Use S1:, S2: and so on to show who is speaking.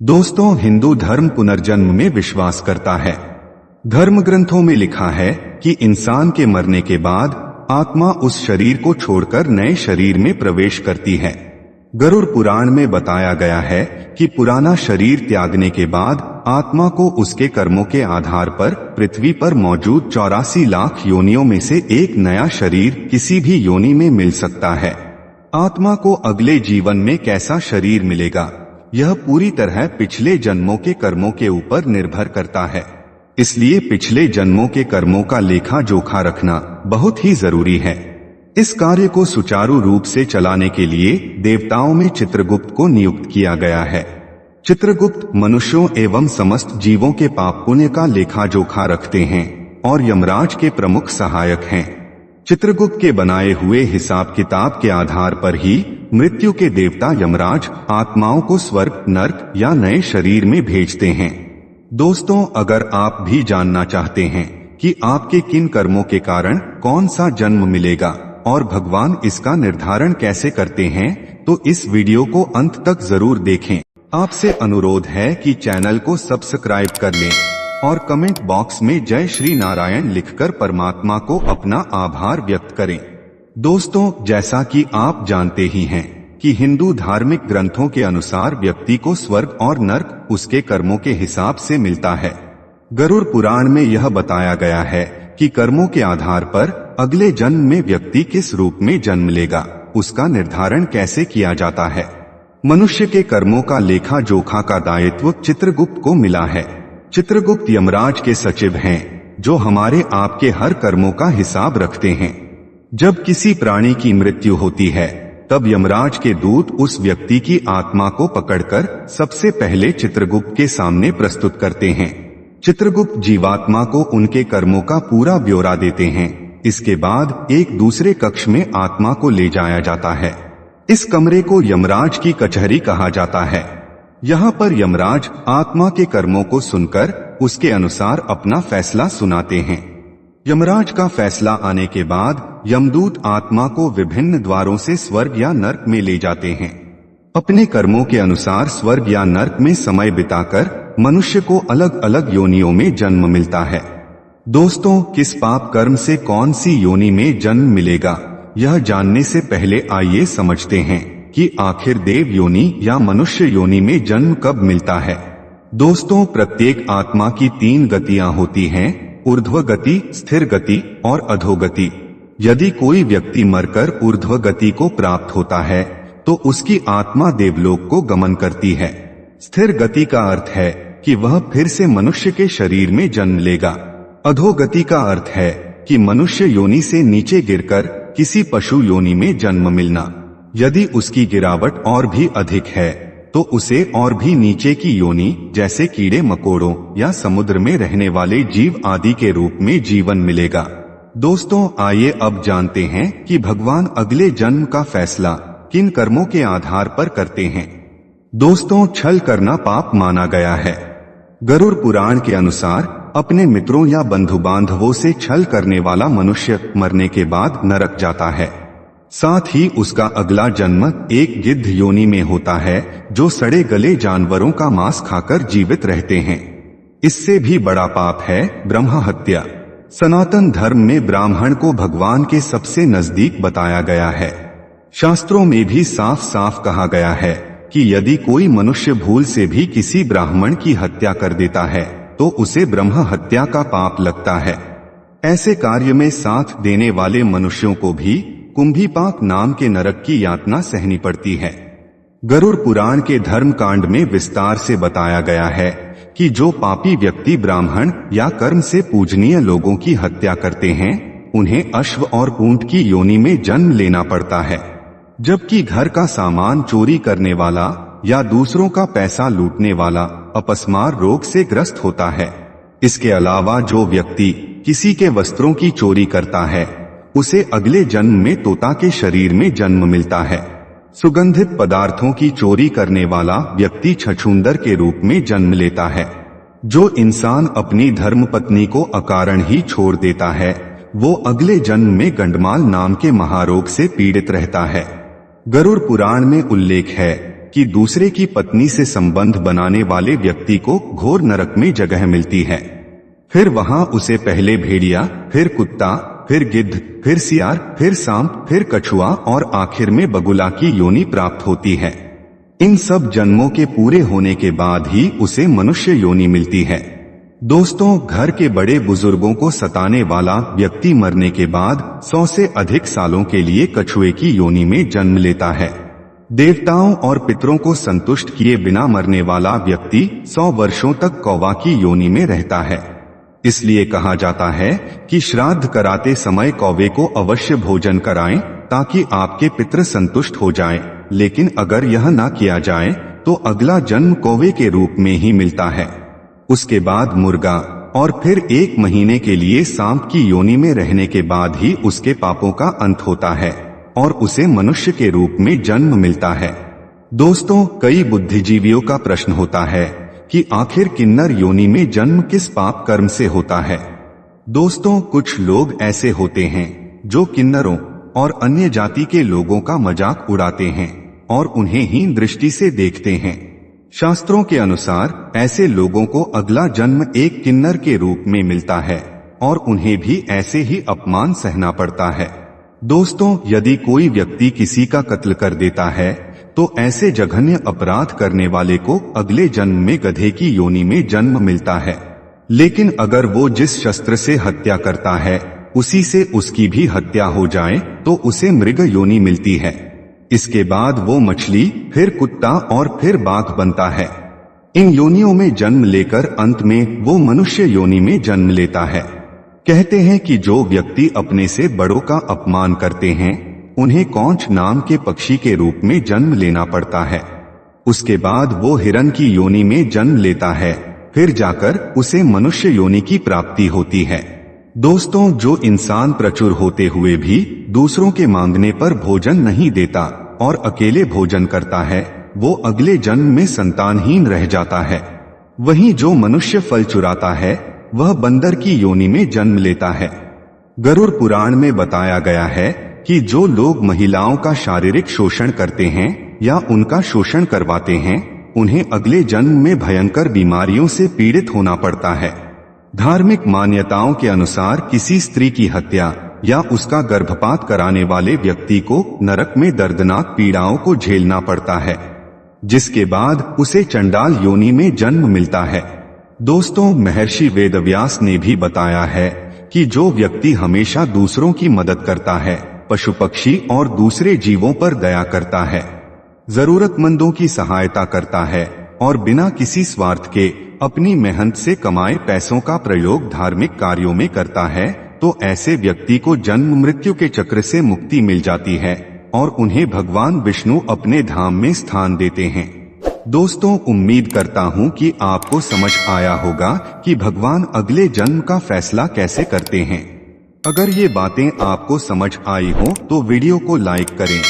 S1: दोस्तों, हिंदू धर्म पुनर्जन्म में विश्वास करता है। धर्म ग्रंथों में लिखा है कि इंसान के मरने के बाद आत्मा उस शरीर को छोड़कर नए शरीर में प्रवेश करती है। गरुड़ पुराण में बताया गया है कि पुराना शरीर त्यागने के बाद आत्मा को उसके कर्मों के आधार पर पृथ्वी पर मौजूद 84 लाख योनियों में से एक नया शरीर किसी भी योनि में मिल सकता है। आत्मा को अगले जीवन में कैसा शरीर मिलेगा, यह पूरी तरह पिछले जन्मों के कर्मों के ऊपर निर्भर करता है। इसलिए पिछले जन्मों के कर्मों का लेखा जोखा रखना बहुत ही जरूरी है। इस कार्य को सुचारू रूप से चलाने के लिए देवताओं में चित्रगुप्त को नियुक्त किया गया है। चित्रगुप्त मनुष्यों एवं समस्त जीवों के पाप पुण्य का लेखा जोखा रखते हैं और यमराज के प्रमुख सहायक हैं। चित्रगुप्त के बनाए हुए हिसाब किताब के आधार पर ही मृत्यु के देवता यमराज आत्माओं को स्वर्ग, नर्क या नए शरीर में भेजते हैं। दोस्तों, अगर आप भी जानना चाहते हैं कि आपके किन कर्मों के कारण कौन सा जन्म मिलेगा और भगवान इसका निर्धारण कैसे करते हैं, तो इस वीडियो को अंत तक जरूर देखें। आपसे अनुरोध है कि चैनल को सब्सक्राइब कर लें और कमेंट बॉक्स में जय श्री नारायण लिखकर परमात्मा को अपना आभार व्यक्त करें। दोस्तों, जैसा कि आप जानते ही हैं कि हिंदू धार्मिक ग्रंथों के अनुसार व्यक्ति को स्वर्ग और नर्क उसके कर्मों के हिसाब से मिलता है। गरुड़ पुराण में यह बताया गया है कि कर्मों के आधार पर अगले जन्म में व्यक्ति किस रूप में जन्म लेगा, उसका निर्धारण कैसे किया जाता है। मनुष्य के कर्मों का लेखा जोखा का दायित्व चित्रगुप्त को मिला है। चित्रगुप्त यमराज के सचिव हैं, जो हमारे आपके हर कर्मों का हिसाब रखते हैं। जब किसी प्राणी की मृत्यु होती है, तब यमराज के दूत उस व्यक्ति की आत्मा को पकड़कर सबसे पहले चित्रगुप्त के सामने प्रस्तुत करते हैं। चित्रगुप्त जीवात्मा को उनके कर्मों का पूरा ब्यौरा देते हैं। इसके बाद एक दूसरे कक्ष में आत्मा को ले जाया जाता है। इस कमरे को यमराज की कचहरी कहा जाता है। यहाँ पर यमराज आत्मा के कर्मों को सुनकर उसके अनुसार अपना फैसला सुनाते हैं। यमराज का फैसला आने के बाद यमदूत आत्मा को विभिन्न द्वारों से स्वर्ग या नर्क में ले जाते हैं। अपने कर्मों के अनुसार स्वर्ग या नर्क में समय बिताकर मनुष्य को अलग अलग योनियों में जन्म मिलता है। दोस्तों, किस पाप कर्म से कौन सी योनि में जन्म मिलेगा, यह जानने से पहले आइए समझते हैं कि आखिर देव योनि या मनुष्य योनि में जन्म कब मिलता है। दोस्तों, प्रत्येक आत्मा की 3 गतियां होती हैं: ऊर्ध्व गति, स्थिर गति और अधोगति। यदि कोई व्यक्ति मरकर ऊर्ध्व गति को प्राप्त होता है तो उसकी आत्मा देवलोक को गमन करती है। स्थिर गति का अर्थ है कि वह फिर से मनुष्य के शरीर में जन्म लेगा। अधोगति का अर्थ है कि मनुष्य योनि से नीचे गिरकर किसी पशु योनि में जन्म मिलना। यदि उसकी गिरावट और भी अधिक है तो उसे और भी नीचे की योनि, जैसे कीड़े मकोड़ों या समुद्र में रहने वाले जीव आदि के रूप में जीवन मिलेगा। दोस्तों, आइए अब जानते हैं कि भगवान अगले जन्म का फैसला किन कर्मों के आधार पर करते हैं। दोस्तों, छल करना पाप माना गया है। गरुड़ पुराण के अनुसार अपने मित्रों या बंधु बांधवों से छल करने वाला मनुष्य मरने के बाद नरक जाता है। साथ ही उसका अगला जन्म एक गिद्ध योनि में होता है, जो सड़े गले जानवरों का मांस खाकर जीवित रहते हैं। इससे भी बड़ा पाप है ब्रह्म हत्या। सनातन धर्म में ब्राह्मण को भगवान के सबसे नजदीक बताया गया है। शास्त्रों में भी साफ साफ कहा गया है कि यदि कोई मनुष्य भूल से भी किसी ब्राह्मण की हत्या कर देता है तो उसे ब्रह्म हत्या का पाप लगता है। ऐसे कार्य में साथ देने वाले मनुष्यों को भी कुंभीपाक नाम के नरक की यातना सहनी पड़ती है। गरुड़ पुराण के धर्म कांड में विस्तार से बताया गया है कि जो पापी व्यक्ति ब्राह्मण या कर्म से पूजनीय लोगों की हत्या करते हैं, उन्हें अश्व और ऊंट की योनि में जन्म लेना पड़ता है। जबकि घर का सामान चोरी करने वाला या दूसरों का पैसा लूटने वाला अपस्मार रोग से ग्रस्त होता है। इसके अलावा जो व्यक्ति किसी के वस्त्रों की चोरी करता है, उसे अगले जन्म में तोता के शरीर में जन्म मिलता है। सुगंधित पदार्थों की चोरी करने वाला व्यक्ति छछूंदर के रूप में जन्म लेता है। जो इंसान अपनी धर्मपत्नी को अकारण ही छोड़ देता है, वो अगले जन्म में गंडमाल नाम के महारोग से पीड़ित रहता है। गरुड़ पुराण में उल्लेख है कि दूसरे की पत्नी से संबंध बनाने वाले व्यक्ति को घोर नरक में जगह मिलती है। फिर वहां उसे पहले भेड़िया, फिर कुत्ता, फिर गिद्ध, फिर सियार, फिर सांप, फिर कछुआ और आखिर में बगुला की योनि प्राप्त होती है। इन सब जन्मों के पूरे होने के बाद ही उसे मनुष्य योनि मिलती है। दोस्तों, घर के बड़े बुजुर्गों को सताने वाला व्यक्ति मरने के बाद 100 से अधिक सालों के लिए कछुए की योनि में जन्म लेता है। देवताओं और पितरों को संतुष्ट किए बिना मरने वाला व्यक्ति 100 वर्षों तक कौवा की योनि में रहता है। इसलिए कहा जाता है कि श्राद्ध कराते समय कौवे को अवश्य भोजन कराएं ताकि आपके पितृ संतुष्ट हो जाएं। लेकिन अगर यह ना किया जाए तो अगला जन्म कौवे के रूप में ही मिलता है। उसके बाद मुर्गा और फिर 1 महीने के लिए सांप की योनि में रहने के बाद ही उसके पापों का अंत होता है और उसे मनुष्य के रूप में जन्म मिलता है। दोस्तों, कई बुद्धिजीवियों का प्रश्न होता है कि आखिर किन्नर योनि में जन्म किस पाप कर्म से होता है। दोस्तों, कुछ लोग ऐसे होते हैं जो किन्नरों और अन्य जाति के लोगों का मजाक उड़ाते हैं और उन्हें हीन दृष्टि से देखते हैं। शास्त्रों के अनुसार ऐसे लोगों को अगला जन्म एक किन्नर के रूप में मिलता है और उन्हें भी ऐसे ही अपमान सहना पड़ता है। दोस्तों, यदि कोई व्यक्ति किसी का कत्ल कर देता है तो ऐसे जघन्य अपराध करने वाले को अगले जन्म में गधे की योनि में जन्म मिलता है। लेकिन अगर वो जिस शस्त्र से हत्या करता है उसी से उसकी भी हत्या हो जाए तो उसे मृग योनि मिलती है। इसके बाद वो मछली, फिर कुत्ता और फिर बाघ बनता है। इन योनियों में जन्म लेकर अंत में वो मनुष्य योनि में जन्म लेता है। कहते हैं कि जो व्यक्ति अपने से बड़ों का अपमान करते हैं उन्हें कौंच नाम के पक्षी के रूप में जन्म लेना पड़ता है। उसके बाद वो हिरन की योनि में जन्म लेता है, फिर जाकर उसे मनुष्य योनि की प्राप्ति होती है। दोस्तों, जो इंसान प्रचुर होते हुए भी दूसरों के मांगने पर भोजन नहीं देता और अकेले भोजन करता है वो अगले जन्म में संतानहीन रह जाता है। वहीं जो मनुष्य फल चुराता है वह बंदर की योनि में जन्म लेता है। गरुड़ पुराण में बताया गया है कि जो लोग महिलाओं का शारीरिक शोषण करते हैं या उनका शोषण करवाते हैं उन्हें अगले जन्म में भयंकर बीमारियों से पीड़ित होना पड़ता है। धार्मिक मान्यताओं के अनुसार किसी स्त्री की हत्या या उसका गर्भपात कराने वाले व्यक्ति को नरक में दर्दनाक पीड़ाओं को झेलना पड़ता है, जिसके बाद उसे चंडाल योनि में जन्म मिलता है। दोस्तों, महर्षि वेदव्यास ने भी बताया है कि जो व्यक्ति हमेशा दूसरों की मदद करता है, पशु पक्षी और दूसरे जीवों पर दया करता है, जरूरतमंदों की सहायता करता है और बिना किसी स्वार्थ के अपनी मेहनत से कमाए पैसों का प्रयोग धार्मिक कार्यों में करता है तो ऐसे व्यक्ति को जन्म मृत्यु के चक्र से मुक्ति मिल जाती है और उन्हें भगवान विष्णु अपने धाम में स्थान देते हैं। दोस्तों, उम्मीद करता हूँ कि आपको समझ आया होगा कि भगवान अगले जन्म का फैसला कैसे करते हैं। अगर ये बातें आपको समझ आई हो तो वीडियो को लाइक करें।